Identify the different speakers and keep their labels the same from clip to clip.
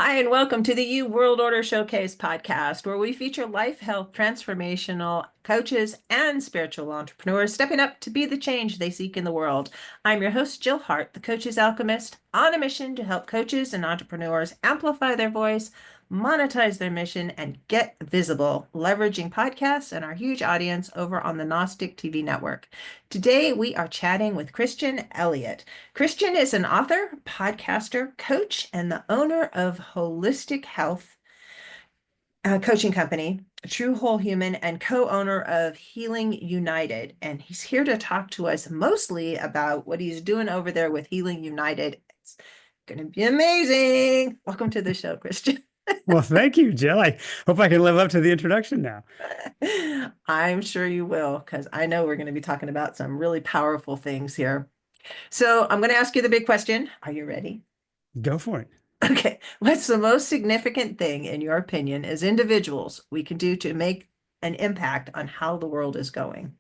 Speaker 1: Hi, and welcome to the You World Order Showcase podcast, where we feature life, health, transformational coaches and spiritual entrepreneurs stepping up to be the change they seek in the world. I'm your host, Jill Hart, the Coach's Alchemist, on a mission to help coaches and entrepreneurs amplify their voice, monetize their mission, and get visible, leveraging podcasts and our huge audience over on the Gnostic TV network. Today, we are chatting with Christian Elliott. Christian is an author, podcaster, coach, and the owner of Holistic Health coaching company, True Whole Human, and co-owner of Healing United. And he's here to talk to us mostly about what he's doing over there with Healing United. It's going to be amazing. Welcome to the show, Christian.
Speaker 2: Well, thank you, Jill. I hope I can live up to the introduction now.
Speaker 1: I'm sure you will, because I know we're going to be talking about some really powerful things here. So I'm going to ask you the big question. Are you ready?
Speaker 2: Go for it.
Speaker 1: Okay, what's the most significant thing, in your opinion, as individuals we can do to make an impact on how the world is going?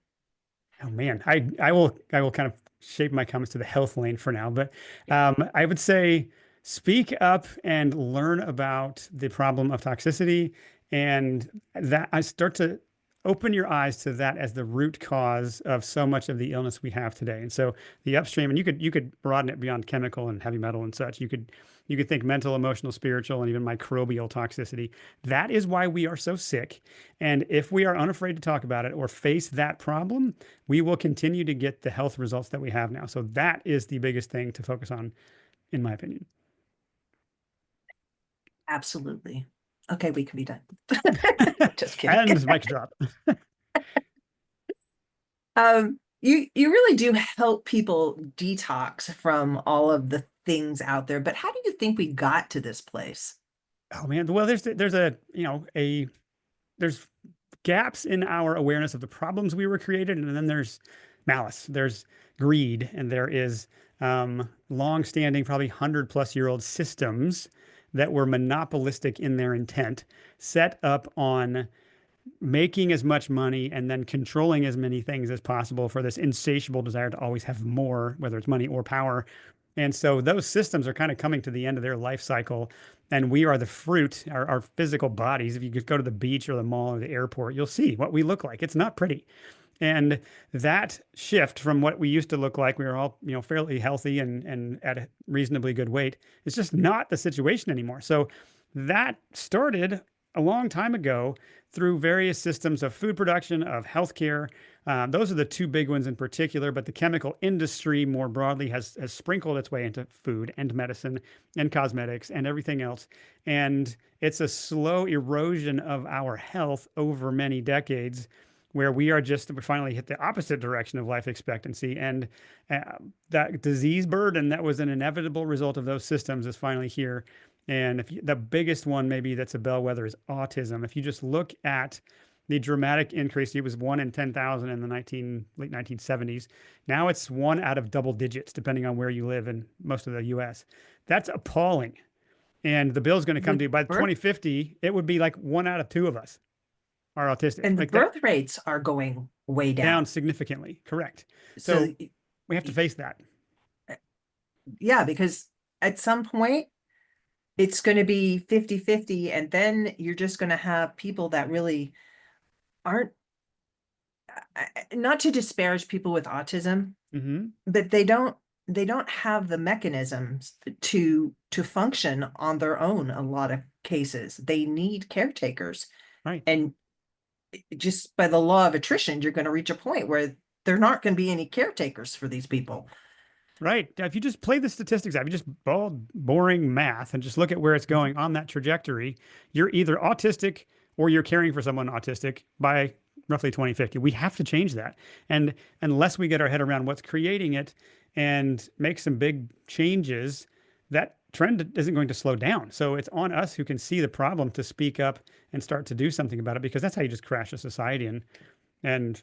Speaker 2: Oh man, I will kind of shape my comments to the health lane for now, but I would say speak up and learn about the problem of toxicity, and that I start to open your eyes to that as the root cause of so much of the illness we have today. And so the upstream, and you could broaden it beyond chemical and heavy metal and such. You could think mental, emotional, spiritual, and even microbial toxicity. That is why we are so sick. And if we are unafraid to talk about it or face that problem, we will continue to get the health results that we have now. So that is the biggest thing to focus on, in my opinion.
Speaker 1: Absolutely. Okay, we can be done. Just kidding.
Speaker 2: And mic drop.
Speaker 1: You really do help people detox from all of the things out there, but how do you think we got to this place?
Speaker 2: Oh man, well, there's a there's gaps in our awareness of the problems we were created, and then there's malice, there's greed, and there is long-standing, probably 100-plus-year-old systems that were monopolistic in their intent, set up on making as much money and then controlling as many things as possible for this insatiable desire to always have more, whether it's money or power. And so those systems are kind of coming to the end of their life cycle. And we are the fruit, our physical bodies. If you could go to the beach or the mall or the airport, you'll see what we look like. It's not pretty. And that shift from what we used to look like, we were all, fairly healthy and at a reasonably good weight, is just not the situation anymore. So that started a long time ago through various systems of food production, of healthcare. Those are the two big ones in particular, but the chemical industry more broadly has sprinkled its way into food and medicine and cosmetics and everything else. And it's a slow erosion of our health over many decades where we finally hit the opposite direction of life expectancy. And that disease burden that was an inevitable result of those systems is finally here. And the biggest one, maybe that's a bellwether, is autism. If you just look at the dramatic increase, it was 1 in 10,000 in the late 1970s. Now it's one out of double digits, depending on where you live in most of the US. That's appalling. And the bill's going to come
Speaker 1: The
Speaker 2: due by
Speaker 1: birth
Speaker 2: 2050. It would be like 1 out of 2 of us are autistic.
Speaker 1: and the
Speaker 2: Like that,
Speaker 1: birth rates are going way
Speaker 2: down
Speaker 1: down.
Speaker 2: significantly. Correct.
Speaker 1: So
Speaker 2: So we have to face that.
Speaker 1: yeah, because at some point it's going to be 50-50, and then you're just going to have people that really aren't, not to disparage people with autism,
Speaker 2: Hmm.
Speaker 1: but they don't have the mechanisms to function on their own. A lot of cases they need caretakers,
Speaker 2: Right.
Speaker 1: and just by the law of attrition you're going to reach a point where there aren't going to be any caretakers for these people.
Speaker 2: Right. If you just play the statistics out, if you just bald, boring math and just look at where it's going on that trajectory, you're either autistic or you're caring for someone autistic by roughly 2050. We have to change that. And unless we get our head around what's creating it and make some big changes, that trend isn't going to slow down. So it's on us who can see the problem to speak up and start to do something about it, because that's how you just crash a society, and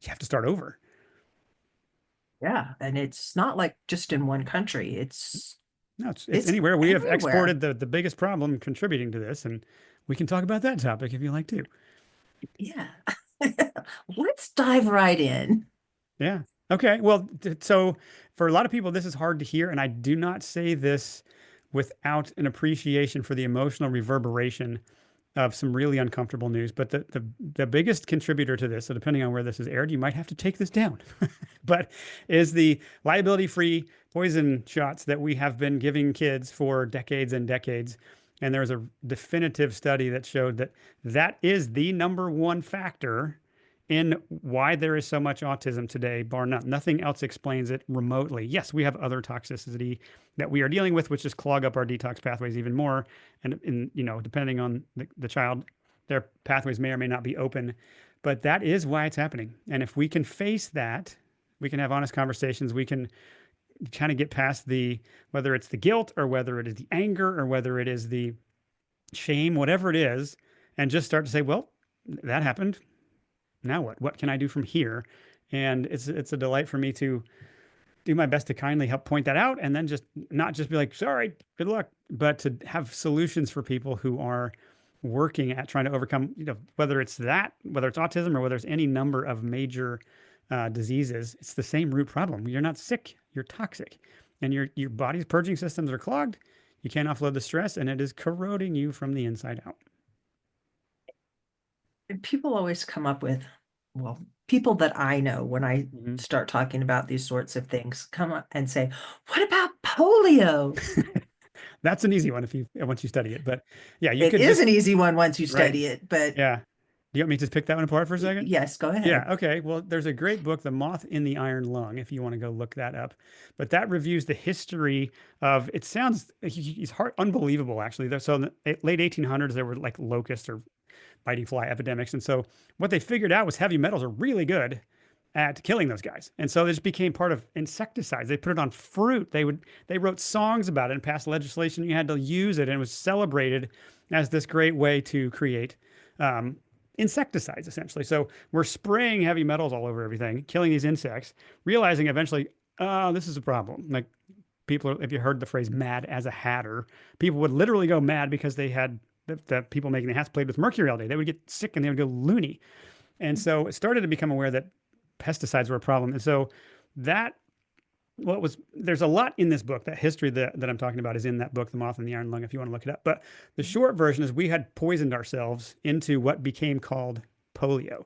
Speaker 2: you have to start over.
Speaker 1: Yeah, and it's not like just in one country.
Speaker 2: No, it's
Speaker 1: It's
Speaker 2: anywhere. We have
Speaker 1: everywhere.
Speaker 2: exported the biggest problem contributing to this, and we can talk about that topic if you like to.
Speaker 1: Yeah. Let's dive right in.
Speaker 2: Yeah. Okay. Well, so for a lot of people, this is hard to hear, and I do not say this without an appreciation for the emotional reverberation of some really uncomfortable news. But the biggest contributor to this, so depending on where this is aired, you might have to take this down, but is the liability-free poison shots that we have been giving kids for decades and decades. And there's a definitive study that showed that that is the number one factor in why there is so much autism today, bar none. Nothing else explains it remotely. Yes, we have other toxicity that we are dealing with, which just clog up our detox pathways even more. And depending on the child, their pathways may or may not be open. But that is why it's happening. And if we can face that, we can have honest conversations. We can kind of get past whether it's the guilt or whether it is the anger or whether it is the shame, whatever it is, and just start to say, well, that happened. Now what? What can I do from here? And it's a delight for me to do my best to kindly help point that out, and then just not just be like, sorry, good luck, but to have solutions for people who are working at trying to overcome, whether it's autism or whether it's any number of major diseases. It's the same root problem. You're not sick, you're toxic, and your body's purging systems are clogged. You can't offload the stress, and it is corroding you from the inside out.
Speaker 1: People always come up with, well, people that I know when I start talking about these sorts of things come up and say, what about polio?
Speaker 2: That's an easy one once you study it. But yeah,
Speaker 1: it is an easy one once you study it. But
Speaker 2: yeah. Do you want me to just pick that one apart for a second?
Speaker 1: Yes, go ahead.
Speaker 2: Yeah, okay. Well, there's a great book, The Moth in the Iron Lung, if you want to go look that up. But that reviews the history of, it sounds, it's unbelievable, actually. So in the late 1800s, there were like locust or biting fly epidemics. And so what they figured out was heavy metals are really good at killing those guys. And so this became part of insecticides. They put it on fruit. They wrote songs about it and passed legislation. You had to use it, and it was celebrated as this great way to create insecticides, essentially. So we're spraying heavy metals all over everything, killing these insects, realizing eventually, this is a problem. Like if you heard the phrase mad as a hatter, people would literally go mad because they had the people making the hats played with mercury all day. They would get sick and they would go loony. And so it started to become aware that pesticides were a problem. And so there's a lot in this book. That history that I'm talking about is in that book, The Moth and the Iron Lung, if you want to look it up. But the short version is we had poisoned ourselves into what became called polio.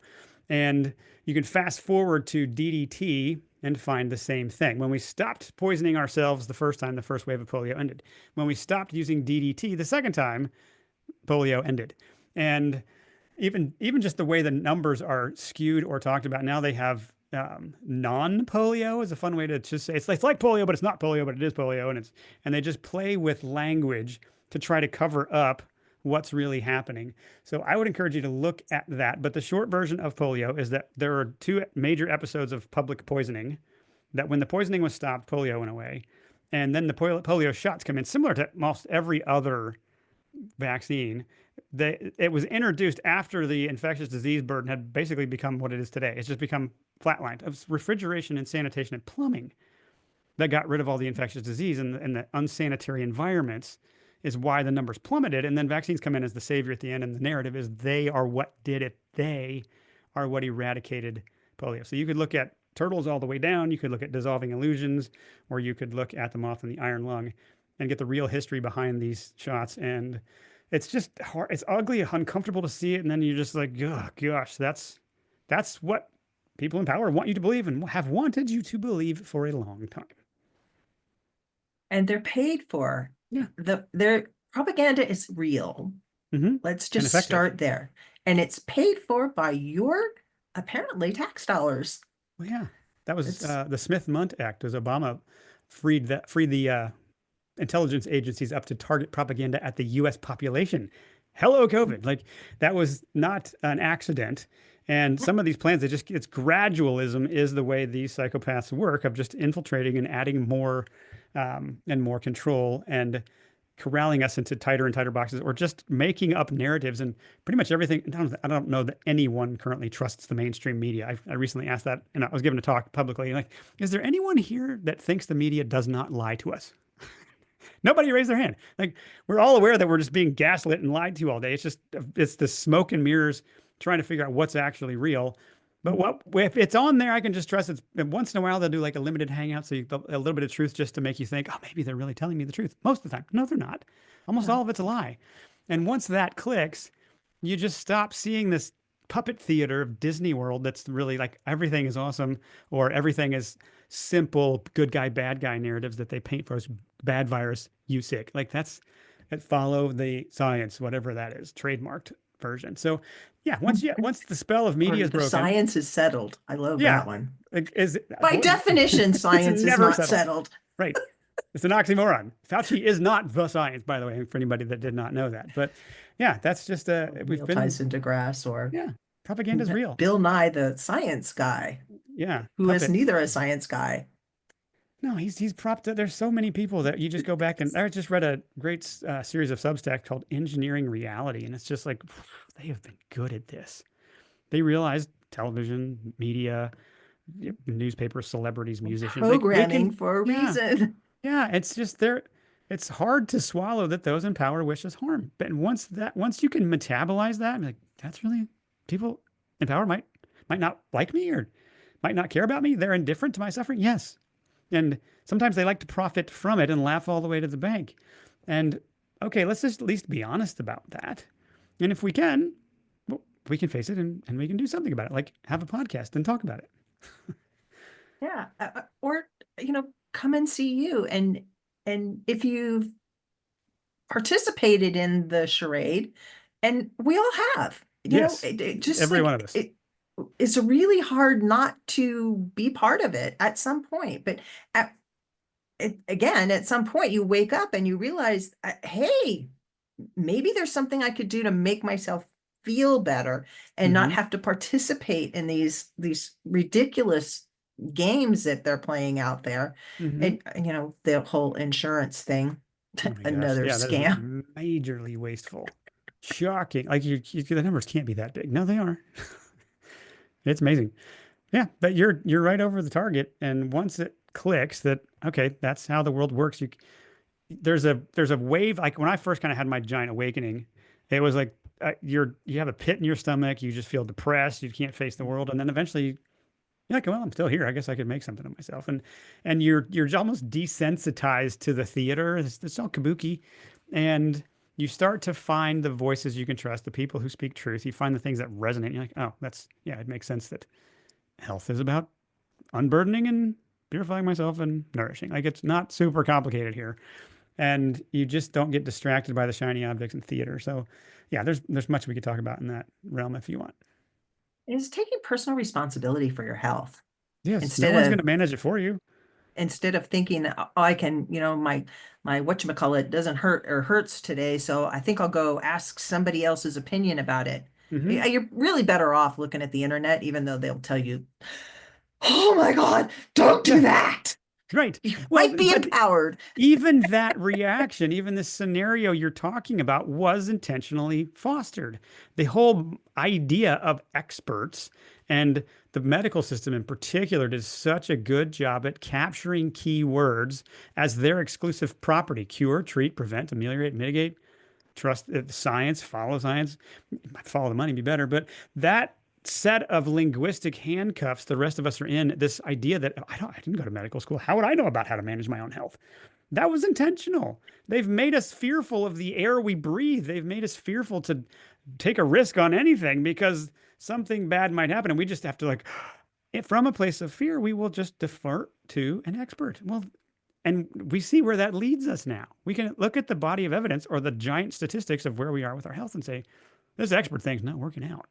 Speaker 2: And you can fast forward to DDT and find the same thing. When we stopped poisoning ourselves the first time, the first wave of polio ended. When we stopped using DDT the second time, polio ended. And even just the way the numbers are skewed or talked about, now they have non-polio is a fun way to just say it's like polio, but it's not polio, but it is polio. And they just play with language to try to cover up what's really happening. So I would encourage you to look at that. But the short version of polio is that there are 2 major episodes of public poisoning, that when the poisoning was stopped, polio went away. And then the polio shots come in, similar to almost every other vaccine. It was introduced after the infectious disease burden had basically become what it is today. It's just become flatlined. It was refrigeration and sanitation and plumbing that got rid of all the infectious disease, and the unsanitary environments is why the numbers plummeted. And then vaccines come in as the savior at the end, and the narrative is they are what did it. They are what eradicated polio. So you could look at turtles all the way down. You could look at dissolving illusions, or you could look at the moth and the iron lung and get the real history behind these shots. And it's just hard. It's ugly, uncomfortable to see it. And then you're just like, oh, gosh, that's what people in power want you to believe and have wanted you to believe for a long time.
Speaker 1: And they're paid for.
Speaker 2: Yeah.
Speaker 1: Their propaganda is real. Let's just start there. And it's paid for by your, apparently, tax dollars.
Speaker 2: Well, yeah. That was the Smith-Mundt Act, as Obama freed the intelligence agencies up to target propaganda at the U.S. population. Hello, COVID. Like, that was not an accident. And some of these plans, it's gradualism is the way these psychopaths work, of just infiltrating and adding more and more control and corralling us into tighter and tighter boxes, or just making up narratives and pretty much everything. I don't know that anyone currently trusts the mainstream media. I recently asked that, and I was given a talk publicly, like, is there anyone here that thinks the media does not lie to us? Nobody raised their hand. Like, we're all aware that we're just being gaslit and lied to all day. It's the smoke and mirrors trying to figure out what's actually real. But what if it's on there, I can just trust it. And once in a while, they'll do like a limited hangout, so a little bit of truth just to make you think, oh, maybe they're really telling me the truth. Most of the time, no, they're not. Almost
Speaker 1: No.
Speaker 2: all of it's a lie. And once that clicks, you just stop seeing this puppet theater of Disney World that's really like everything is awesome or everything is simple good guy, bad guy narratives that they paint for us. Bad virus, you sick. Like follow the science, whatever that is, trademarked version. So yeah, once the spell of
Speaker 1: Or
Speaker 2: media is
Speaker 1: the
Speaker 2: broken,
Speaker 1: science is settled. I love
Speaker 2: yeah,
Speaker 1: that one.
Speaker 2: like, is
Speaker 1: By
Speaker 2: boy,
Speaker 1: definition,
Speaker 2: it's
Speaker 1: science is
Speaker 2: never
Speaker 1: not
Speaker 2: settled.
Speaker 1: settled.
Speaker 2: Right. It's an oxymoron. Fauci is not the science, by the way, for anybody that did not know that. But yeah, that's just we've
Speaker 1: Neil
Speaker 2: been
Speaker 1: Tyson deGrasse or
Speaker 2: yeah, propaganda's real.
Speaker 1: Bill Nye, the science guy,
Speaker 2: Yeah,
Speaker 1: who is
Speaker 2: puppet.
Speaker 1: neither a science guy.
Speaker 2: No, he's propped up. There's so many people that you just go back and I just read a great series of Substack called Engineering Reality, and it's just like they have been good at this. They realized television, media, newspapers, celebrities, musicians, they
Speaker 1: Programming
Speaker 2: can,
Speaker 1: for a
Speaker 2: yeah,
Speaker 1: reason.
Speaker 2: yeah. It's just they're it's hard to swallow that those in power wish us harm. But once you can metabolize that, like that's really people in power might not like me or might not care about me. They're indifferent to my suffering. Yes. And sometimes they like to profit from it and laugh all the way to the bank. And okay, let's just at least be honest about that. And if we can, well, we can face it and we can do something about it, like have a podcast and talk about it.
Speaker 1: Yeah. Or, come and see you. And if you've participated in the charade, and we all have,
Speaker 2: Yes,
Speaker 1: it just
Speaker 2: every one
Speaker 1: like
Speaker 2: of us.
Speaker 1: it's really hard not to be part of it at some point. But again, at some point you wake up and you realize, hey, maybe there's something I could do to make myself feel better and not
Speaker 2: Hmm.
Speaker 1: have to participate in these ridiculous games that they're playing out there.
Speaker 2: Hmm.
Speaker 1: And the whole insurance thing,
Speaker 2: Oh my gosh.
Speaker 1: another
Speaker 2: Yeah, that is
Speaker 1: scam.
Speaker 2: majorly wasteful. Shocking. Like the numbers can't be that big. No, they are. It's amazing. Yeah, but you're right over the target. And once it clicks that, okay, that's how the world works. There's a wave. Like when I first kind of had my giant awakening, it was like you have a pit in your stomach. You just feel depressed. You can't face the world. And then eventually you're like, well, I'm still here. I guess I could make something of myself. And you're almost desensitized to the theater. It's all kabuki. And you start to find the voices you can trust, the people who speak truth. You find the things that resonate. You're like, oh, yeah, it makes sense that health is about unburdening and purifying myself and nourishing. Like it's not super complicated here. And you just don't get distracted by the shiny objects in theater. So yeah, there's much we could talk about in that realm if you want.
Speaker 1: Is taking personal responsibility for your health
Speaker 2: Yes, no
Speaker 1: instead
Speaker 2: one's going
Speaker 1: of
Speaker 2: to manage it for you.
Speaker 1: thinking, oh, I can, my whatchamacallit doesn't hurt or hurts today, so I think I'll go ask somebody else's opinion about it.
Speaker 2: Hmm.
Speaker 1: You're really better off looking at the internet, even though they'll tell you, oh my God, don't do
Speaker 2: Yeah,
Speaker 1: that.
Speaker 2: right.
Speaker 1: You
Speaker 2: Well,
Speaker 1: might be
Speaker 2: but
Speaker 1: empowered.
Speaker 2: even that reaction, even the scenario you're talking about was intentionally fostered. The whole idea of experts and the medical system in particular did such a good job at capturing key words as their exclusive property: cure, treat, prevent, ameliorate, mitigate, trust science, follow science, follow the money, be better. But that set of linguistic handcuffs the rest of us are in, this idea that I didn't go to medical school. How would I know about how to manage my own health? That was intentional. They've made us fearful of the air we breathe. They've made us fearful to take a risk on anything because something bad might happen. And we just have to from a place of fear, we will just defer to an expert. Well, and we see where that leads us now. We can look at the body of evidence or the giant statistics of where we are with our health and say, this expert thing's not working out.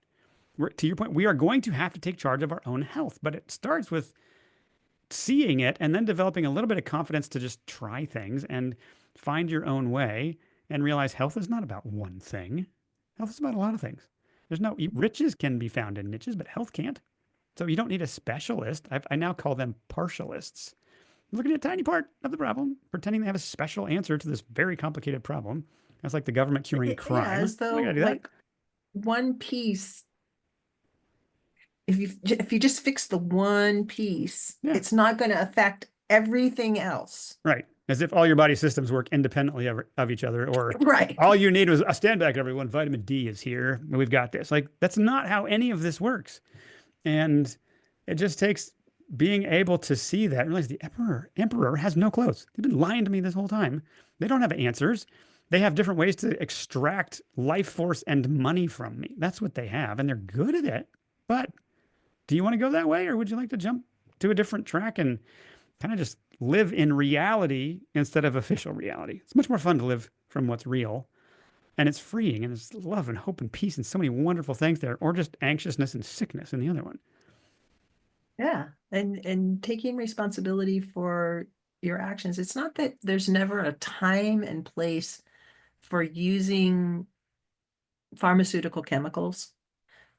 Speaker 2: To your point, we are going to have to take charge of our own health, but it starts with seeing it and then developing a little bit of confidence to just try things and find your own way and realize health is not about one thing. Health is about a lot of things. Riches can be found in niches, but health can't. So you don't need a specialist. I now call them partialists. Looking at a tiny part of the problem, pretending they have a special answer to this very complicated problem. That's like the government curing
Speaker 1: Yeah,
Speaker 2: crime.
Speaker 1: as
Speaker 2: I'm not
Speaker 1: though
Speaker 2: gonna do that.
Speaker 1: like one piece, if you just fix the one piece,
Speaker 2: Yeah,
Speaker 1: it's not going to affect everything else.
Speaker 2: right. As if all your body systems work independently of each other, or
Speaker 1: Right.
Speaker 2: all you need was a stand back, everyone. Vitamin D is here. We've got this. Like, that's not how any of this works. And it just takes being able to see that and realize the emperor has no clothes. They've been lying to me this whole time. They don't have answers. They have different ways to extract life force and money from me. That's what they have, and they're good at it. But do you want to go that way, or would you like to jump to a different track and kind of just live in reality instead of official reality? It's much more fun to live from what's real, and it's freeing, and there's love and hope and peace and so many wonderful things there, or just anxiousness and sickness in the other one.
Speaker 1: Yeah. And taking responsibility for your actions. It's not that there's never a time and place for using pharmaceutical chemicals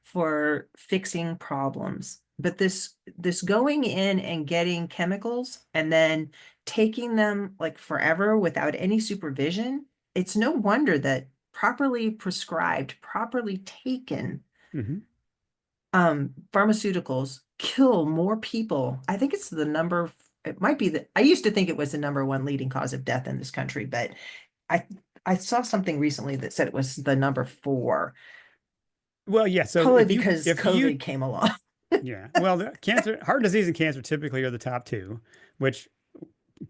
Speaker 1: for fixing problems. But this going in and getting chemicals and then taking them like forever without any supervision, it's no wonder that properly prescribed, properly taken
Speaker 2: Hmm.
Speaker 1: pharmaceuticals kill more people. I think it's the number, it might be I used to think it was the number one leading cause of death in this country, but I I saw something recently that said it was the number four,
Speaker 2: Well, yeah. So
Speaker 1: probably
Speaker 2: if you
Speaker 1: because
Speaker 2: if you
Speaker 1: COVID came along.
Speaker 2: yeah, well, the cancer, heart disease, and cancer typically are the top two, which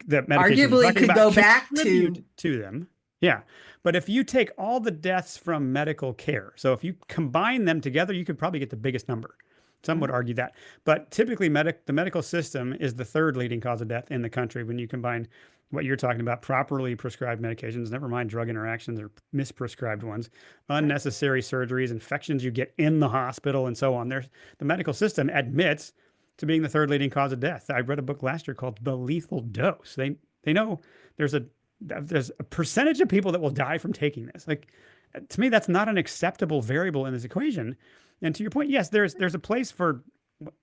Speaker 2: the medications we're
Speaker 1: Arguably
Speaker 2: talking
Speaker 1: could
Speaker 2: about
Speaker 1: go back
Speaker 2: contribute
Speaker 1: to,
Speaker 2: to them. Yeah. But if you take all the deaths from medical care, so if you combine them together, you could probably get the biggest number. Some would
Speaker 1: Mhm.
Speaker 2: argue that. But typically, the medical system is the third leading cause of death in the country when you combine what you're talking about, properly prescribed medications, never mind drug interactions or misprescribed ones, unnecessary surgeries, infections you get in the hospital, and so on. The medical system admits to being the third leading cause of death. I read a book last year called The Lethal Dose. They know there's a there's a percentage of people that will die from taking this. Like, to me, that's not an acceptable variable in this equation. And to your point, yes, there's a place for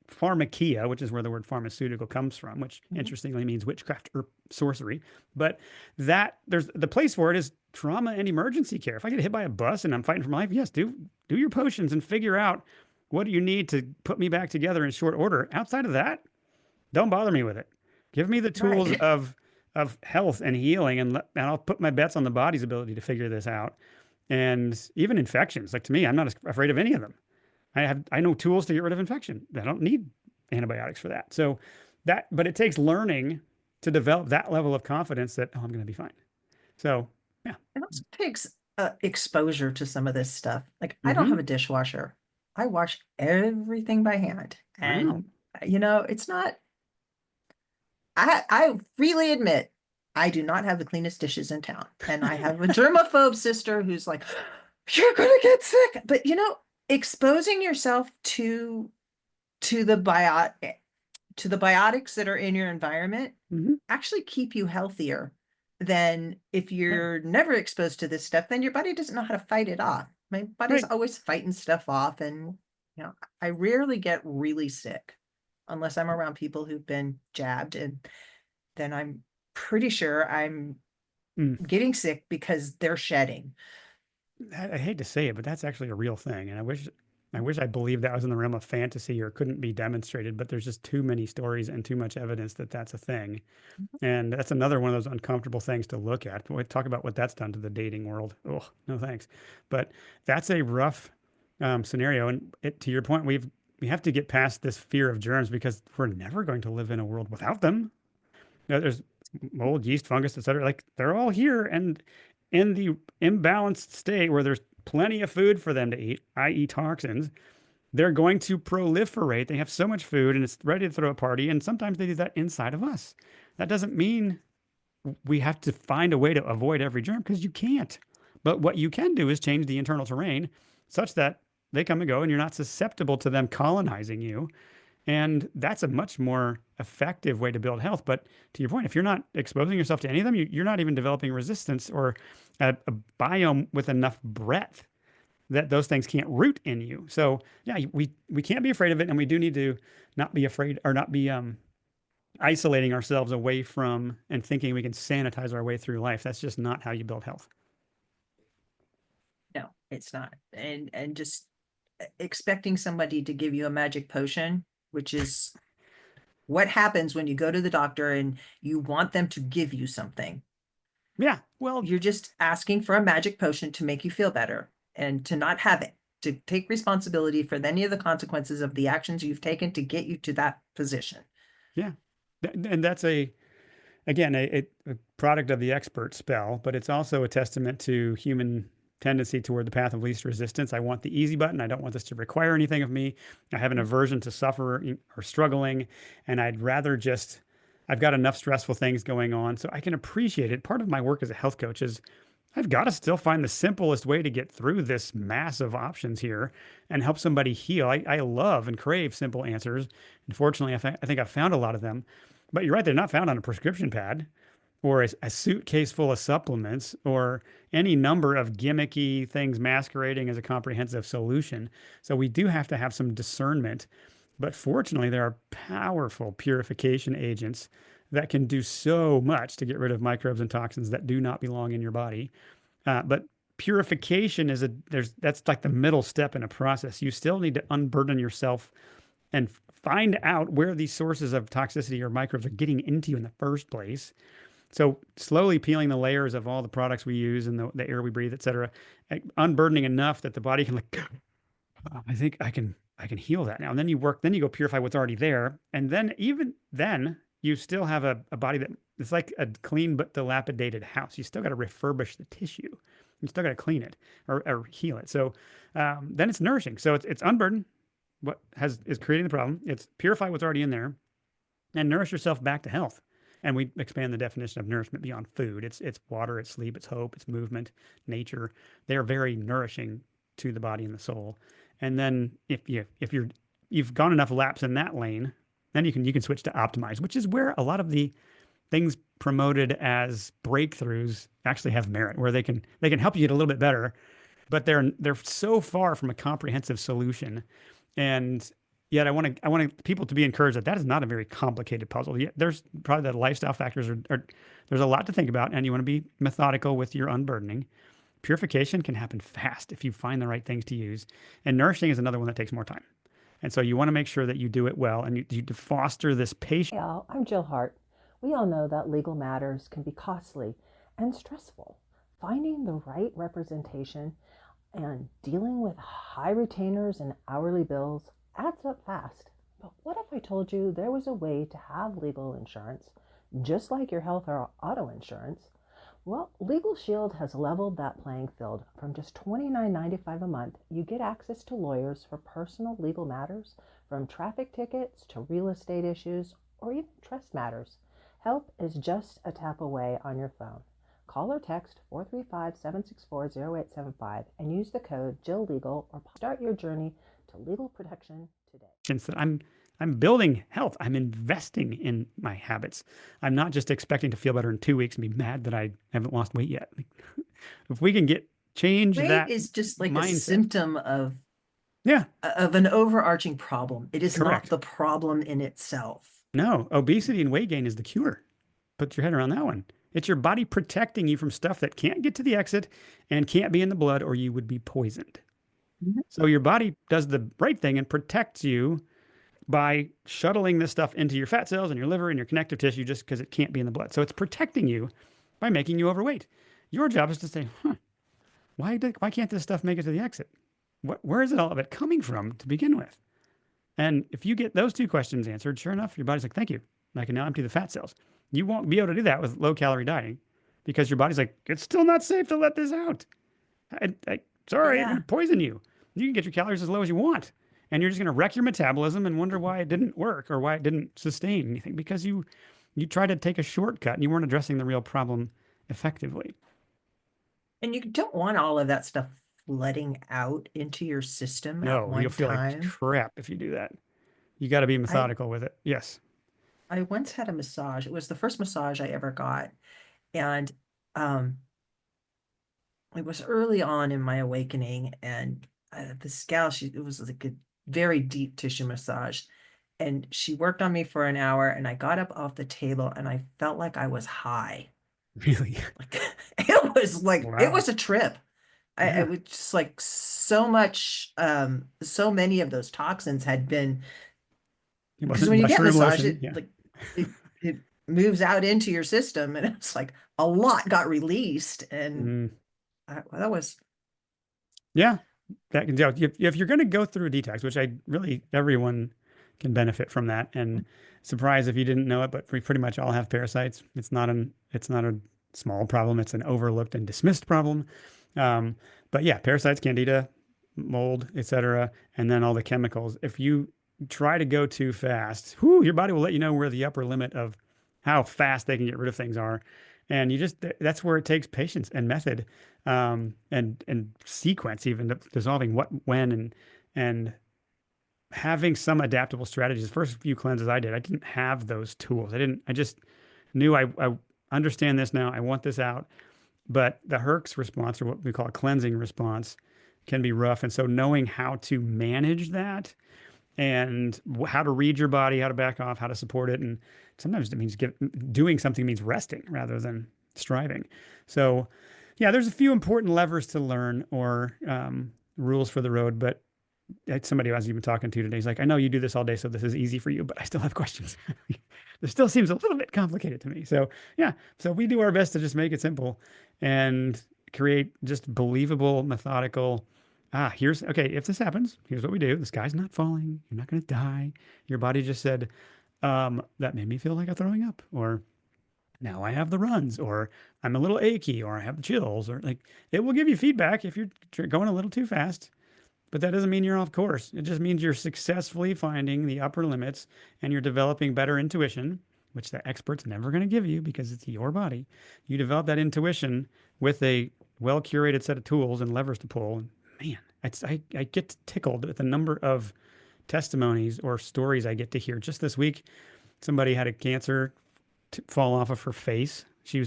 Speaker 2: pharmakia, which is where the word pharmaceutical comes from, which
Speaker 1: Mhm.
Speaker 2: interestingly means witchcraft or sorcery. But that there's the place for it is trauma and emergency care. If I get hit by a bus and I'm fighting for my life, yes, do your potions and figure out what do you need to put me back together in short order. Outside of that, don't bother me with it. Give me the tools
Speaker 1: Right.
Speaker 2: of health and healing, and I'll put my bets on the body's ability to figure this out. And even infections, like to me, I'm not afraid of any of them. I know tools to get rid of infection. I don't need antibiotics for that. So but it takes learning to develop that level of confidence that, oh, I'm going to be fine. So yeah.
Speaker 1: It also takes exposure to some of this stuff. Like I don't have
Speaker 2: Hmm.
Speaker 1: a dishwasher. I wash everything by hand.
Speaker 2: Wow.
Speaker 1: And it's not, I freely admit I do not have the cleanest dishes in town. And I have a germaphobe sister who's like, you're gonna get sick. But exposing yourself to the to the biotics that are in your environment
Speaker 2: Hmm.
Speaker 1: actually keep you healthier than if
Speaker 2: Right.
Speaker 1: you're never exposed to this stuff, then your body doesn't know how to fight it off. My body's
Speaker 2: Right.
Speaker 1: always fighting stuff off. And, I rarely get really sick unless I'm around people who've been jabbed. And then I'm pretty sure I'm
Speaker 2: Mm.
Speaker 1: getting sick because they're shedding.
Speaker 2: I hate to say it, but that's actually a real thing, and I wish I believed that was in the realm of fantasy or couldn't be demonstrated. But there's just too many stories and too much evidence that that's a thing, and that's another one of those uncomfortable things to look at. We talk about what that's done to the dating world. Oh, no thanks. But that's a rough scenario, and to your point, we have to get past this fear of germs because we're never going to live in a world without them. There's mold, yeast, fungus, etc. Like they're all here, and in the imbalanced state where there's plenty of food for them to eat, i.e., toxins, they're going to proliferate. They have so much food and it's ready to throw a party. And sometimes they do that inside of us. That doesn't mean we have to find a way to avoid every germ because you can't. But what you can do is change the internal terrain such that they come and go and you're not susceptible to them colonizing you. And that's a much more effective way to build health. But to your point, if you're not exposing yourself to any of them, you're not even developing resistance or a biome with enough breadth that those things can't root in you. So yeah, we can't be afraid of it, and we do need to not be afraid or not be isolating ourselves away from and thinking we can sanitize our way through life. That's just not how you build health.
Speaker 1: No, it's not. And just expecting somebody to give you a magic potion, which is what happens when you go to the doctor and you want them to give you something.
Speaker 2: Yeah, well,
Speaker 1: You're just asking for a magic potion to make you feel better and to not have it, to take responsibility for any of the consequences of the actions you've taken to get you to that position.
Speaker 2: Yeah. And that's again, a product of the expert spell, but it's also a testament to human tendency toward the path of least resistance. I want the easy button. I don't want this to require anything of me. I have an aversion to suffering or struggling, and I'd rather just, I've got enough stressful things going on so I can appreciate it. Part of my work as a health coach is I've got to still find the simplest way to get through this massive options here and help somebody heal. I love and crave simple answers. Unfortunately, I think I've found a lot of them, but you're right, they're not found on a prescription pad or a suitcase full of supplements or any number of gimmicky things masquerading as a comprehensive solution. So we do have to have some discernment. But fortunately, there are powerful purification agents that can do so much to get rid of microbes and toxins that do not belong in your body. But purification that's like the middle step in a process. You still need to unburden yourself and find out where these sources of toxicity or microbes are getting into you in the first place. So slowly peeling the layers of all the products we use and the air we breathe, et cetera, unburdening enough that the body can like, "Oh, I think I can heal that now." And then you go purify what's already there. And then even then you still have a body that it's like a clean but dilapidated house. You still got to refurbish the tissue. You still got to clean it or heal it. So then it's nourishing. So it's unburden what is creating the problem. It's purify what's already in there and nourish yourself back to health. And we expand the definition of nourishment beyond food. It's water, it's sleep, it's hope, it's movement, nature. They're very nourishing to the body and the soul. And then you've gone enough laps in that lane, then you can switch to optimize, which is where a lot of the things promoted as breakthroughs actually have merit, where they can help you get a little bit better, but they're so far from a comprehensive solution. And yet I want people to be encouraged that is not a very complicated puzzle. Yeah, there's probably the lifestyle factors there's a lot to think about, and you want to be methodical with your unburdening. Purification can happen fast if you find the right things to use, and nourishing is another one that takes more time. And so you want to make sure that you do it well, and you foster this patience.
Speaker 3: Hey all, I'm Jill Hart. We all know that legal matters can be costly and stressful. Finding the right representation and dealing with high retainers and hourly bills adds up fast. But what if I told you there was a way to have legal insurance, just like your health or auto insurance? Well, Legal Shield has leveled that playing field. From just $29.95 a month, you get access to lawyers for personal legal matters, from traffic tickets to real estate issues, or even trust matters. Help is just a tap away on your phone. Call or text 435-764-0875 and use the code JillLegal or start your journey to legal protection today.
Speaker 2: That I'm building health. I'm investing in my habits. I'm not just expecting to feel better in 2 weeks and be mad that I haven't lost weight yet. If we can change
Speaker 1: Weight
Speaker 2: that
Speaker 1: is just like a
Speaker 2: mindset.
Speaker 1: symptom of
Speaker 2: Yeah,
Speaker 1: an overarching problem. It is not
Speaker 2: correct.
Speaker 1: the problem in itself.
Speaker 2: No, obesity and weight gain is the cure. Put your head around that one. It's your body protecting you from stuff that can't get to the exit and can't be in the blood, or you would be poisoned.
Speaker 1: Mhm.
Speaker 2: So your body does the right thing and protects you by shuttling this stuff into your fat cells and your liver and your connective tissue just because it can't be in the blood. So it's protecting you by making you overweight. Your job is to say, why can't this stuff make it to the exit? Where is it all of it coming from to begin with? And if you get those two questions answered, sure enough, your body's like, thank you. I can now empty the fat cells. You won't be able to do that with low calorie dieting because your body's like, it's still not safe to let this out. Sorry, I'm
Speaker 1: Yeah.
Speaker 2: going to poison you. You can get your calories as low as you want. And you're just going to wreck your metabolism and wonder why it didn't work or why it didn't sustain anything because you tried to take a shortcut and you weren't addressing the real problem effectively.
Speaker 1: And you don't want all of that stuff flooding out into your system at
Speaker 2: No, you'll
Speaker 1: one
Speaker 2: feel like
Speaker 1: time.
Speaker 2: crap if you do that. You got to be
Speaker 1: I
Speaker 2: methodical with it. Yes.
Speaker 1: I once had a massage. It was the first massage I ever got. And um it was early on in my awakening, and this gal, it was like a very deep tissue massage, and she worked on me for an hour, and I got up off the table and I felt like I was high.
Speaker 2: Really?
Speaker 1: Like it
Speaker 2: Wow.
Speaker 1: was a trip. I
Speaker 2: Yeah.
Speaker 1: was just like so much, so many of those toxins had been,
Speaker 2: It
Speaker 1: because
Speaker 2: wasn't
Speaker 1: when you get
Speaker 2: mushroom
Speaker 1: massage,
Speaker 2: lotion. Yeah.
Speaker 1: it it moves out into your system, and it's like a lot got released, and
Speaker 2: Mm.
Speaker 1: that was
Speaker 2: Yeah. that can, if you're going to go through a detox, which I really, everyone can benefit from that. And surprise if you didn't know it, but we pretty much all have parasites. It's not a small problem. It's an overlooked and dismissed problem. Um, but yeah, parasites, candida, mold, etc., and then all the chemicals. If you try to go too fast, your body will let you know where the upper limit of how fast they can get rid of things are. And that's where it takes patience and method, and sequence, even dissolving what, when, and having some adaptable strategies. The first few cleanses I did, I didn't have those tools. I just knew I understand this now. I want this out. But the Herx response, or what we call a cleansing response, can be rough. And so knowing how to manage that, and how to read your body, how to back off, how to support it. And sometimes it means doing something means resting rather than striving. So yeah, there's a few important levers to learn, or rules for the road. But somebody I was even talking to today, he's like, I know you do this all day, so this is easy for you, but I still have questions. This still seems a little bit complicated to me. So yeah, so we do our best to just make it simple and create just believable, methodical. Here's okay. If this happens, here's what we do. The sky's not falling. You're not going to die. Your body just said, that made me feel like I'm throwing up, or now I have the runs, or I'm a little achy, or I have the chills, or like it will give you feedback if you're going a little too fast. But that doesn't mean you're off course. It just means you're successfully finding the upper limits, and you're developing better intuition, which the expert's never going to give you because it's your body. You develop that intuition with a well curated set of tools and levers to pull. And man, I get tickled at the number of testimonies or stories I get to hear. Just this week, somebody had a cancer fall off of her face. We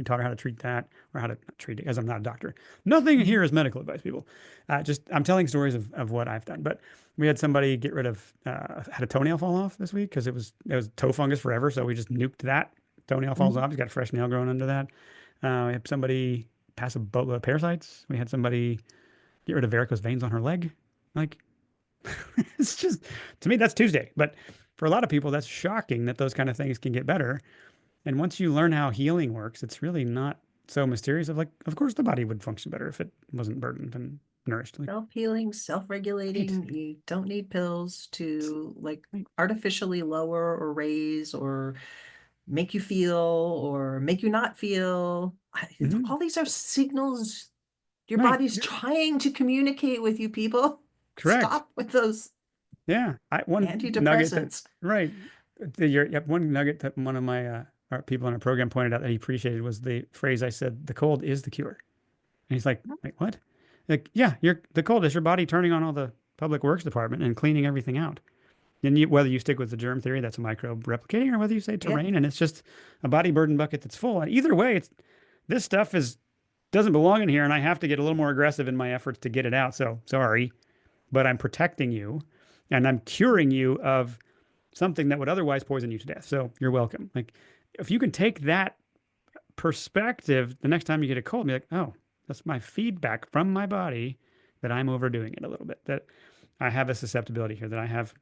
Speaker 2: taught her how to treat that, or how to treat it, as I'm not a doctor. Nothing here is medical advice, people. I'm telling stories of what I've done. But we had somebody get rid of, had a toenail fall off this week because it was toe fungus forever. So we just nuked that. Toenail falls off. He's got a fresh nail growing under that. We had somebody pass a boatload of parasites. We had somebody get rid of varicose veins on her leg. Like, it's just, to me, that's Tuesday. But for a lot of people, that's shocking that those kind of things can get better. And once you learn how healing works, it's really not so mysterious. Of course, the body would function better if it wasn't burdened and nourished.
Speaker 1: Self-healing, self-regulating.
Speaker 2: Right.
Speaker 1: You don't need pills to artificially lower or raise or make you feel or make you not feel.
Speaker 2: Mhm.
Speaker 1: All these are signals your
Speaker 2: Right.
Speaker 1: body's trying to communicate with you, people.
Speaker 2: Correct.
Speaker 1: Stop with those
Speaker 2: Yeah. One nugget
Speaker 1: antidepressants.
Speaker 2: right. One nugget that one of my our people in our program pointed out that he appreciated was the phrase I said, the cold is the cure. And he's like, wait, what? Like, yeah, the cold is your body turning on all the public works department and cleaning everything out. And whether you stick with the germ theory, that's a microbe replicating, or whether you say terrain, and it's just a body burden bucket that's full. And either way, this stuff doesn't belong in here, and I have to get a little more aggressive in my efforts to get it out. So sorry, but I'm protecting you, and I'm curing you of something that would otherwise poison you to death. So you're welcome. Like, if you can take that perspective, the next time you get a cold, be like, oh, that's my feedback from my body that I'm overdoing it a little bit, that I have a susceptibility here, that I have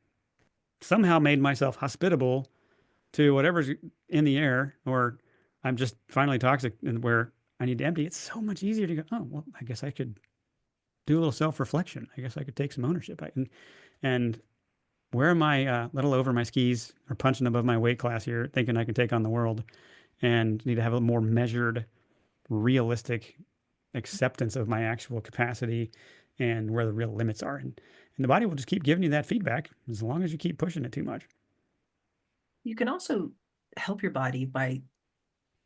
Speaker 2: somehow made myself hospitable to whatever's in the air, or I'm just finally toxic and where I need to empty. It's so much easier to go, oh, well, I guess I could do a little self-reflection. I guess I could take some ownership. And where am I a little over my skis or punching above my weight class here, thinking I can take on the world, and need to have a more measured, realistic acceptance of my actual capacity and where the real limits are. And the body will just keep giving you that feedback as long as you keep pushing it too much.
Speaker 1: You can also help your body by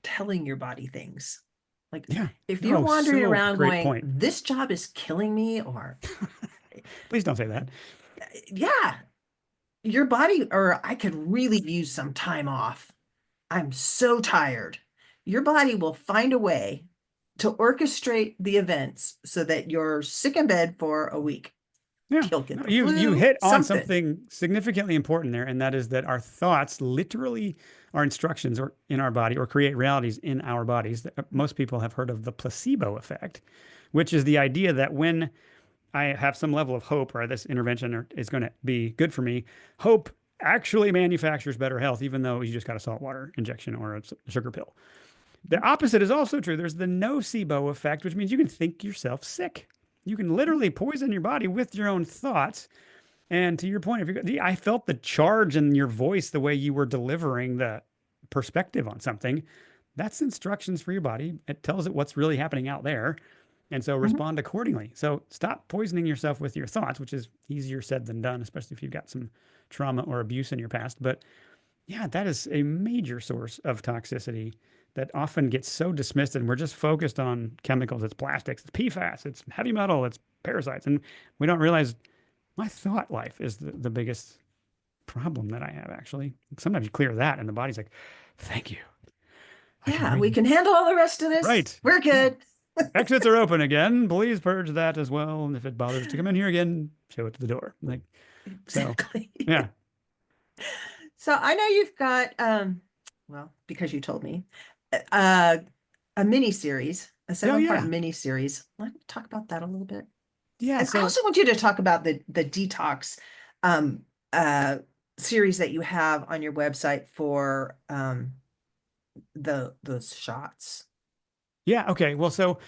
Speaker 1: telling your body things. Like,
Speaker 2: Yeah.
Speaker 1: if you're wandering
Speaker 2: so
Speaker 1: around
Speaker 2: great
Speaker 1: going,
Speaker 2: point.
Speaker 1: this job is killing me, or
Speaker 2: Please don't say that.
Speaker 1: yeah, your body, or I could really use some time off. I'm so tired. Your body will find a way to orchestrate the events so that you're sick in bed for a week.
Speaker 2: Yeah.
Speaker 1: You'll get the
Speaker 2: You
Speaker 1: flu,
Speaker 2: hit on
Speaker 1: something.
Speaker 2: something significantly important there, and that is that our thoughts literally are instructions or in our body, or create realities in our bodies. Most people have heard of the placebo effect, which is the idea that when I have some level of hope, or this intervention is going to be good for me, hope actually manufactures better health, even though you just got a saltwater injection or a sugar pill. The opposite is also true. There's the nocebo effect, which means you can think yourself sick. You can literally poison your body with your own thoughts. And to your point, I felt the charge in your voice, the way you were delivering the perspective on something. That's instructions for your body. It tells it what's really happening out there. And so
Speaker 1: Mhm.
Speaker 2: respond accordingly. So stop poisoning yourself with your thoughts, which is easier said than done, especially if you've got some trauma or abuse in your past. But yeah, that is a major source of toxicity that often gets so dismissed. And we're just focused on chemicals. It's plastics, it's PFAS, it's heavy metal, it's parasites. And we don't realize my thought life is the biggest problem that I have, actually. Sometimes you clear that and the body's like, thank you. I can
Speaker 1: Yeah, we
Speaker 2: breathe.
Speaker 1: can handle all the rest of this.
Speaker 2: Right.
Speaker 1: We're
Speaker 2: Yeah.
Speaker 1: good.
Speaker 2: Exits are open again. Please purge that as well. And if it bothers to come in here again, show it to the door. Like, so,
Speaker 1: Exactly.
Speaker 2: yeah.
Speaker 1: So I know you've got, well, because you told me, uh, a mini series, a
Speaker 2: Oh,
Speaker 1: 7-part
Speaker 2: yeah.
Speaker 1: mini series. Let me talk about that a little bit.
Speaker 2: Yeah.
Speaker 1: And I
Speaker 2: So,
Speaker 1: also want you to talk about the detox um uh series that you have on your website for those shots.
Speaker 2: yeah. Okay. Well, so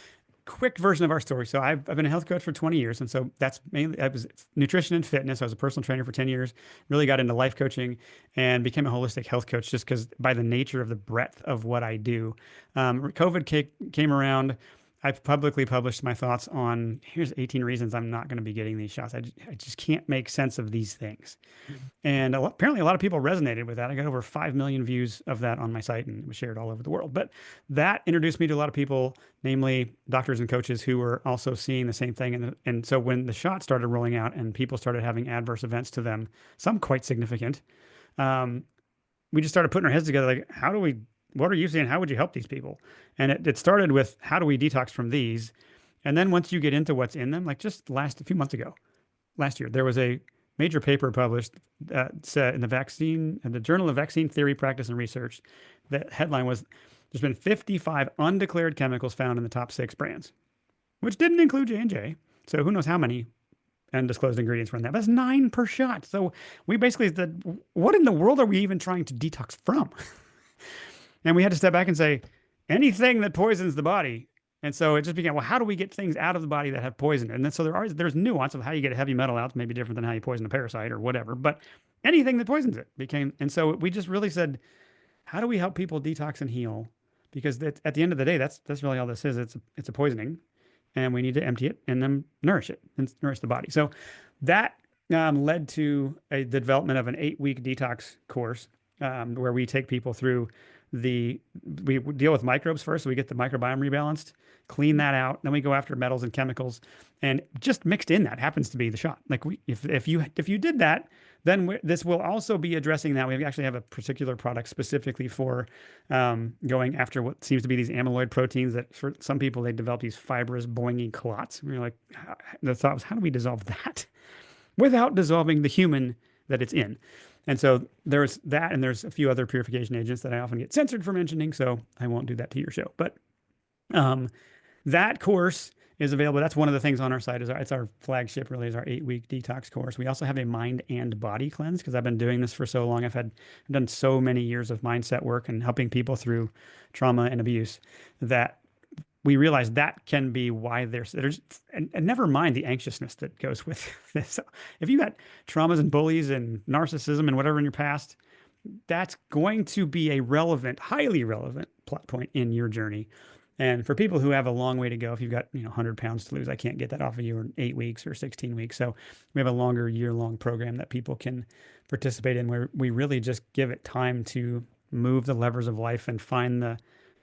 Speaker 2: quick version of our story. So I've been a health coach for 20 years. And so that's mainly, I was nutrition and fitness. I was a personal trainer for 10 years, really got into life coaching and became a holistic health coach just because by the nature of the breadth of what I do. COVID came around. I've publicly published my thoughts on here's 18 reasons I'm not going to be getting these shots. I just can't make sense of these things. And apparently, a lot of people resonated with that. I got over 5 million views of that on my site and it was shared all over the world. But that introduced me to a lot of people, namely doctors and coaches who were also seeing the same thing. And so when the shot started rolling out and people started having adverse events to them, some quite significant, um, we just started putting our heads together like, what are you seeing? How would you help these people? And it started with, how do we detox from these? And then once you get into what's in them, like just a few months ago, last year, there was a major paper published in the Journal of Vaccine Theory, Practice, and Research. The headline was, "There's been 55 undeclared chemicals found in the top 6 brands," which didn't include J&J. So who knows how many undisclosed ingredients were in that? That's 9 per shot. So we basically said, what in the world are we even trying to detox from? And we had to step back and say, anything that poisons the body. And so it just became, well, how do we get things out of the body that have poison? And then so there's nuance of how you get a heavy metal out, maybe different than how you poison a parasite or whatever. But anything that poisons it became, and so we just really said, how do we help people detox and heal? Because at the end of the day, that's really all this is. It's a poisoning, and we need to empty it and then nourish it and nourish the body. So that led to the development of an 8-week detox course where we take people through we deal with microbes first. So we get the microbiome rebalanced, clean that out. Then we go after metals and chemicals, and just mixed in that happens to be the shot. Like if you did that, then this will also be addressing that. We actually have a particular product specifically for going after what seems to be these amyloid proteins that for some people, they develop these fibrous, boingy clots. And you're like, the thought was, how do we dissolve that without dissolving the human that it's in? And so there's that, and there's a few other purification agents that I often get censored for mentioning, so I won't do that to your show. But that course is available. That's one of the things on our site. It's our flagship, really, is our 8-week detox course. We also have a mind and body cleanse because I've been doing this for so long. I've done so many years of mindset work and helping people through trauma and abuse that we realize that can be why there's and never mind the anxiousness that goes with this. So if you got traumas and bullies and narcissism and whatever in your past, that's going to be a highly relevant plot point in your journey. And for people who have a long way to go, if you've got 100 pounds to lose, I can't get that off of you in 8 weeks or 16 weeks. So we have a longer year-long program that people can participate in where we really just give it time to move the levers of life and find the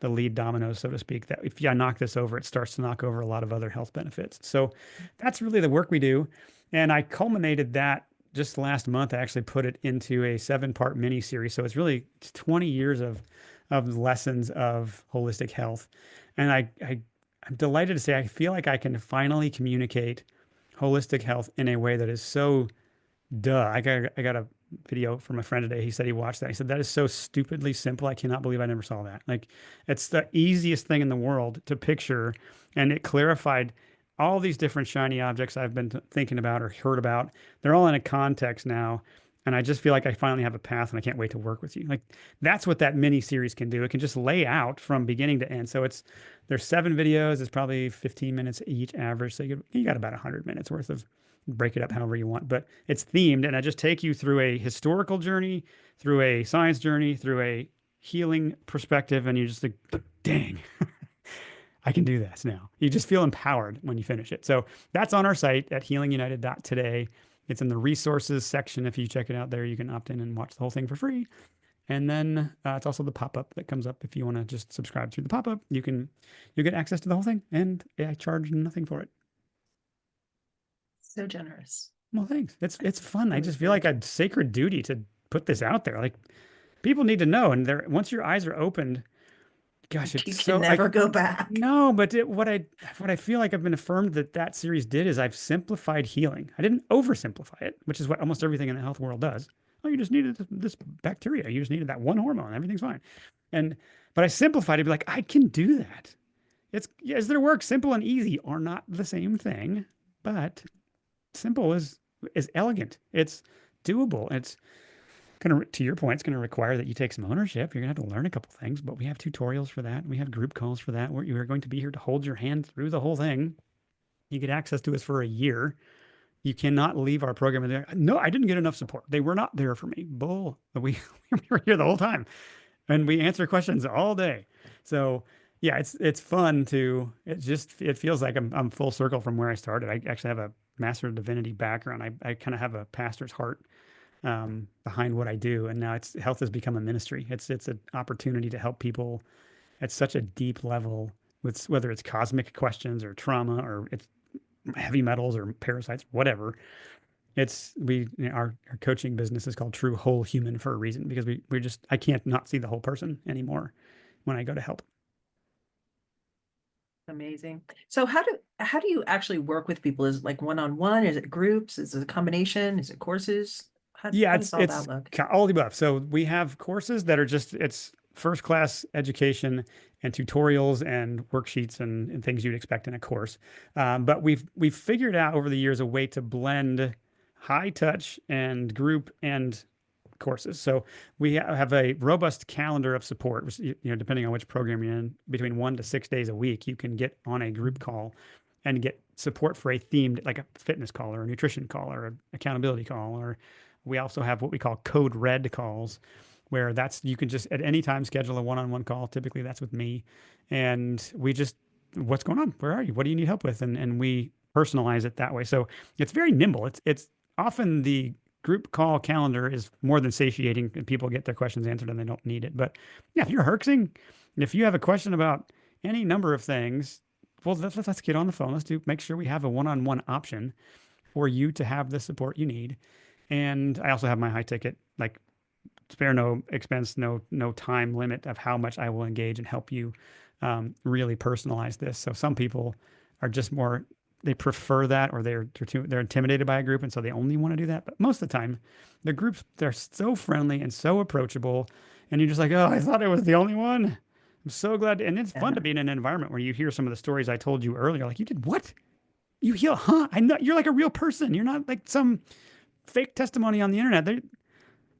Speaker 2: lead dominoes, so to speak, that if you knock this over, it starts to knock over a lot of other health benefits. So that's really the work we do. And I culminated that just last month. I actually put it into a 7-part mini series. So it's 20 years of lessons of holistic health. And I'm delighted to say I feel like I can finally communicate holistic health in a way that is so I got a video from a friend today. He said he watched that. He said, that is so stupidly simple. I cannot believe I never saw that. Like, it's the easiest thing in the world to picture. And it clarified all these different shiny objects I've been thinking about or heard about. They're all in a context now And I just feel like I finally have a path and I can't wait to work with you. Like that's what that mini series can do. It can just lay out from beginning to end. So there's 7 videos. It's probably 15 minutes each average. So you got about 100 minutes worth of, break it up however you want, but it's themed. And I just take you through a historical journey, through a science journey, through a healing perspective. And you just like, dang, I can do this now. You just feel empowered when you finish it. So that's on our site at healingunited.today. It's in the resources section. If you check it out there, you can opt in and watch the whole thing for free. And then it's also the pop-up that comes up. If you want to just subscribe through the pop-up, you'll get access to the whole thing. And I charge nothing for it.
Speaker 1: So generous.
Speaker 2: Well, thanks. It's fun. I just feel like a sacred duty to put this out there. Like people need to know. And once your eyes are opened, gosh,
Speaker 1: You can never go back.
Speaker 2: No, but what I feel like I've been affirmed that series did is I've simplified healing. I didn't oversimplify it, which is what almost everything in the health world does. Oh, you just needed this bacteria. You just needed that one hormone. Everything's fine. But I simplified it to be like, I can do that. Is there work? Simple and easy are not the same thing, but simple is elegant. It's doable. It's to your point, it's gonna require that you take some ownership. You're gonna have to learn a couple things, but we have tutorials for that. We have group calls for that. You are going to be here to hold your hand through the whole thing. You get access to us for a year. You cannot leave our program and there. No, I didn't get enough support. They were not there for me. Bull. We were here the whole time, and we answer questions all day. So yeah, it's fun to. It feels like I'm full circle from where I started. I actually have a Master of Divinity background. I kind of have a pastor's heart behind what I do. And now health has become a ministry. It's an opportunity to help people at such a deep level with whether it's cosmic questions or trauma or it's heavy metals or parasites, whatever. Our coaching business is called True Whole Human for a reason, because I can't not see the whole person anymore when I go to help.
Speaker 1: Amazing. So how do you actually work with people? Is it like one-on-one? Is it groups? Is it a combination? Is it courses? How does all that look?
Speaker 2: All the above. So we have courses that are it's first class education and tutorials and worksheets and things you'd expect in a course. But we've figured out over the years a way to blend high touch and group and courses. So we have a robust calendar of support, which, depending on which program you're in, between 1 to 6 days a week, you can get on a group call and get support for a themed, like a fitness call or a nutrition call or an accountability call. Or we also have what we call code red calls, where you can just at any time schedule a one-on-one call. Typically that's with me. And we just, what's going on? Where are you? What do you need help with? And we personalize it that way. So it's very nimble. It's often the group call calendar is more than satiating and people get their questions answered and they don't need it. But yeah, if you're herxing, if you have a question about any number of things, well, let's get on the phone. Make sure we have a one-on-one option for you to have the support you need. And I also have my high ticket, like spare no expense, no time limit of how much I will engage and help you really personalize this. So some people are just more, they prefer that, or they're intimidated by a group, and so they only want to do that. But most of the time, the groups, they're so friendly and so approachable, and you're just like, oh, I thought I was the only one. I'm so glad. And it's fun to be in an environment where you hear some of the stories I told you earlier. Like, you did what? You heal, huh? I know you're like a real person. You're not like some fake testimony on the internet.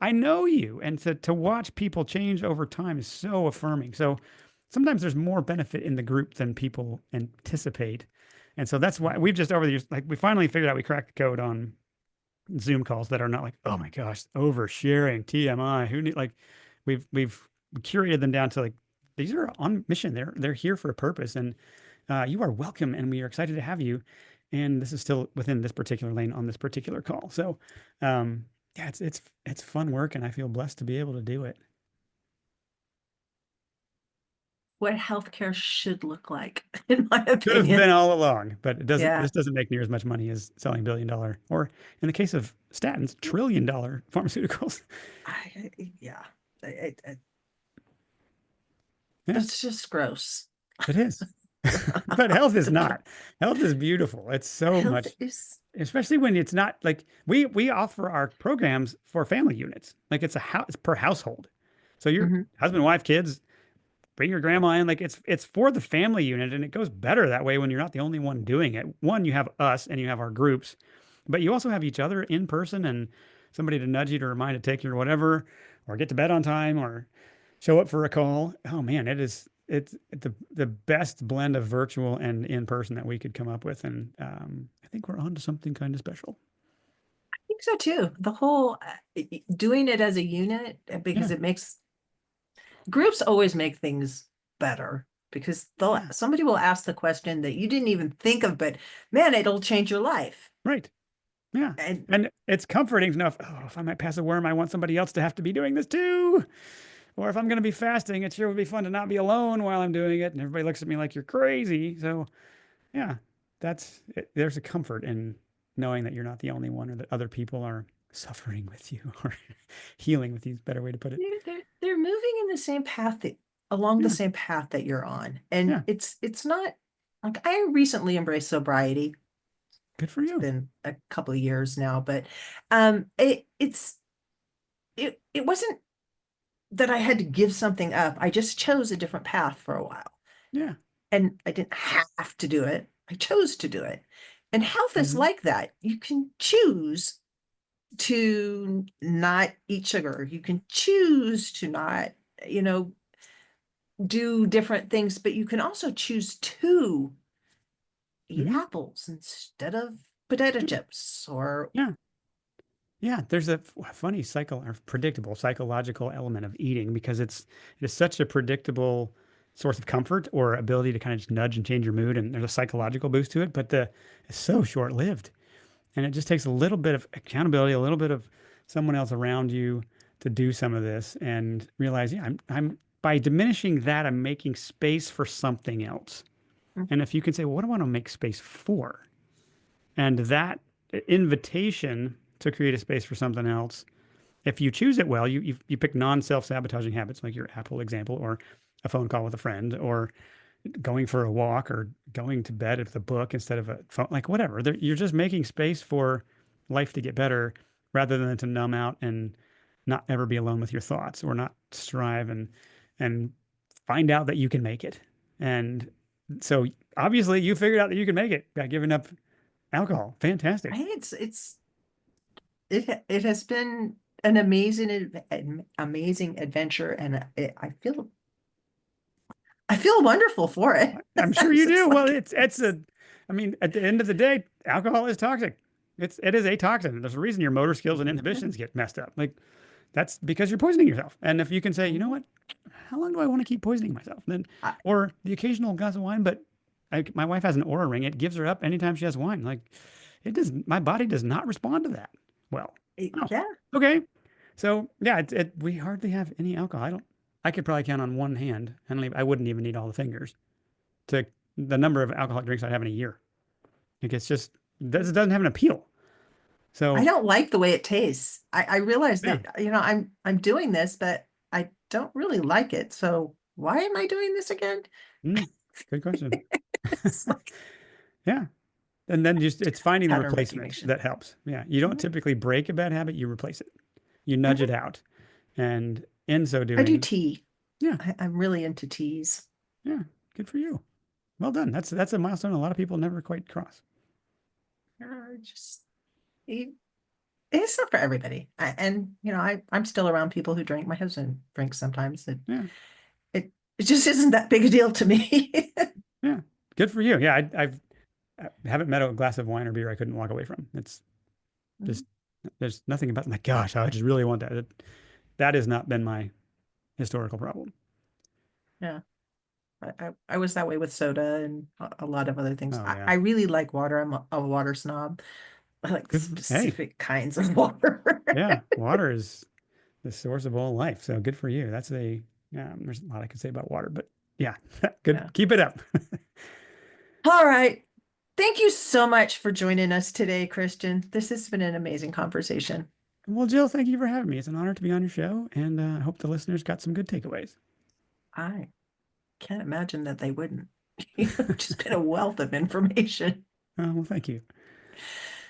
Speaker 2: I know you. And to watch people change over time is so affirming. So sometimes there's more benefit in the group than people anticipate. And so that's why we've just over the years, like we finally figured out we cracked the code on Zoom calls that are not like, oh my gosh, oversharing, TMI. Who need, like we've curated them down to like, these are on mission. They're here for a purpose, and you are welcome, and we are excited to have you. And this is still within this particular lane on this particular call. So yeah, it's fun work, and I feel blessed to be able to do it.
Speaker 1: What healthcare should look like, in my opinion.
Speaker 2: Could have been all along, but it doesn't. Yeah. This doesn't make near as much money as selling billion-dollar, or in the case of statins, trillion-dollar pharmaceuticals.
Speaker 1: Yeah. It's just gross.
Speaker 2: It is. But health is not. Health is beautiful. It's so
Speaker 1: health
Speaker 2: much,
Speaker 1: is...
Speaker 2: especially when it's not like we offer our programs for family units. Like it's it's per household. So your husband, wife, kids, bring your grandma in. Like it's for the family unit, and it goes better that way when you're not the only one doing it. One, you have us and you have our groups, but you also have each other in person, and somebody to nudge you to remind to take your whatever, or get to bed on time, or show up for a call. Oh man, it's the best blend of virtual and in person that we could come up with, and I think we're on to something kind of special.
Speaker 1: I think so too. The whole doing it as a unit, because
Speaker 2: Yeah,
Speaker 1: it makes groups always make things better, because
Speaker 2: yeah,
Speaker 1: somebody will ask the question that you didn't even think of, but man, it'll change your life.
Speaker 2: right. Yeah,
Speaker 1: And
Speaker 2: and it's comforting to know if I might pass a worm, I want somebody else to have to be doing this too. Or if I'm going to be fasting, it sure would be fun to not be alone while I'm doing it, and everybody looks at me like you're crazy. So yeah, there's a comfort in knowing that you're not the only one, or that other people are suffering with you or healing with you. Is a better way to put it.
Speaker 1: they're moving in the same path along the
Speaker 2: Yeah,
Speaker 1: same path that you're on. And
Speaker 2: yeah,
Speaker 1: it's not like, I recently embraced sobriety.
Speaker 2: good for
Speaker 1: It's
Speaker 2: you.
Speaker 1: been a couple of years now, but it wasn't that I had to give something up. I just chose a different path for a while.
Speaker 2: Yeah.
Speaker 1: And I didn't have to do it. I chose to do it. And health is
Speaker 2: Hmm.
Speaker 1: like that. You can choose to not eat sugar. You can choose to not, you know, do different things, but you can also choose to eat
Speaker 2: Hmm.
Speaker 1: apples instead of potato chips or
Speaker 2: Yeah. Yeah, there's a funny cycle or predictable psychological element of eating, because it is such a predictable source of comfort or ability to kind of just nudge and change your mood, and there's a psychological boost to it, but it's so short-lived, and it just takes a little bit of accountability, a little bit of someone else around you to do some of this and realize, yeah, I'm by diminishing that, I'm making space for something else. And if you can say, well, what do I want to make space for? And that invitation to create a space for something else, if you choose it well, you pick non-self-sabotaging habits like your Apple example, or a phone call with a friend, or going for a walk, or going to bed with a book instead of a phone, like whatever. You're just making space for life to get better, rather than to numb out and not ever be alone with your thoughts, or not strive and find out that you can make it. And so obviously you figured out that you can make it by giving up alcohol. Fantastic.
Speaker 1: hey, it has been an amazing adventure, and I feel wonderful for it.
Speaker 2: I'm sure you
Speaker 1: It's
Speaker 2: do.
Speaker 1: just
Speaker 2: Well,
Speaker 1: like,
Speaker 2: I mean, at the end of the day, alcohol is toxic. It is a toxin. There's a reason your motor skills and inhibitions get messed up. Like that's because you're poisoning yourself. And if you can say, you know what, how long do I want to keep poisoning myself? Then,
Speaker 1: I,
Speaker 2: or the occasional glass of wine, but my wife has an aura ring. It gives her up anytime she has wine. Like my body does not respond to that. Well, oh,
Speaker 1: yeah,
Speaker 2: okay. So yeah, we hardly have any alcohol. I could probably count on one hand. I wouldn't even need all the fingers to the number of alcoholic drinks I have in a year. Like it's just doesn't have an appeal.
Speaker 1: I
Speaker 2: So
Speaker 1: don't like the way it tastes. I realize
Speaker 2: yeah,
Speaker 1: that, I'm doing this, but I don't really like it. So why am I doing this again?
Speaker 2: mm, good question.
Speaker 1: It's like
Speaker 2: Yeah, and then just it's finding the
Speaker 1: pattern
Speaker 2: replacement
Speaker 1: recognition.
Speaker 2: that helps. Yeah, you don't
Speaker 1: Mhm.
Speaker 2: typically break a bad habit; you replace it. You nudge
Speaker 1: Mhm.
Speaker 2: it out, and in so
Speaker 1: I do
Speaker 2: doing,
Speaker 1: tea.
Speaker 2: yeah,
Speaker 1: I'm really into teas.
Speaker 2: yeah, good for you. Well done. That's a milestone a lot of people never quite cross.
Speaker 1: Just it- it's not for everybody. And I'm still around people who drink. My husband drinks sometimes.
Speaker 2: Yeah,
Speaker 1: It just isn't that big a deal to me.
Speaker 2: yeah, good for you. Yeah, I haven't met a glass of wine or beer I couldn't walk away from. It's just there's nothing about my gosh, I just really want that. That has not been my historical problem.
Speaker 1: Yeah. I was that way with soda and a lot of other things.
Speaker 2: Oh
Speaker 1: I,
Speaker 2: yeah.
Speaker 1: I really like water. I'm a water snob. I like
Speaker 2: Hey,
Speaker 1: specific kinds of water.
Speaker 2: yeah, water is the source of all life. So good for you. Yeah, there's a lot I could say about water, but yeah, good.
Speaker 1: Yeah.
Speaker 2: Keep it up.
Speaker 1: All right. Thank you so much for joining us today, Christian. This has been an amazing conversation.
Speaker 2: Well, Jill, thank you for having me. It's an honor to be on your show, and I hope the listeners got some good takeaways.
Speaker 1: I can't imagine that they wouldn't. You've just been a wealth of information.
Speaker 2: Well, thank you.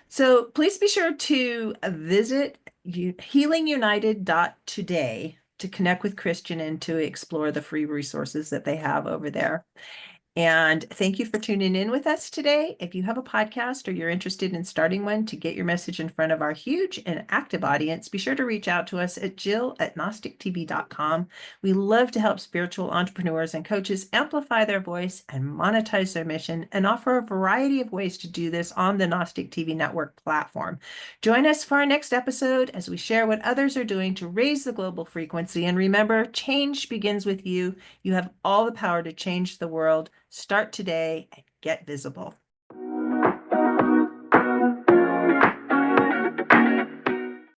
Speaker 1: So please be sure to visit healingunited.today to connect with Christian and to explore the free resources that they have over there. And thank you for tuning in with us today. If you have a podcast or you're interested in starting one to get your message in front of our huge and active audience, be sure to reach out to us at jill@gnostictv.com. We love to help spiritual entrepreneurs and coaches amplify their voice and monetize their mission, and offer a variety of ways to do this on the Gnostic TV Network platform. Join us for our next episode as we share what others are doing to raise the global frequency. And remember, change begins with you. You have all the power to change the world. Start today and get visible.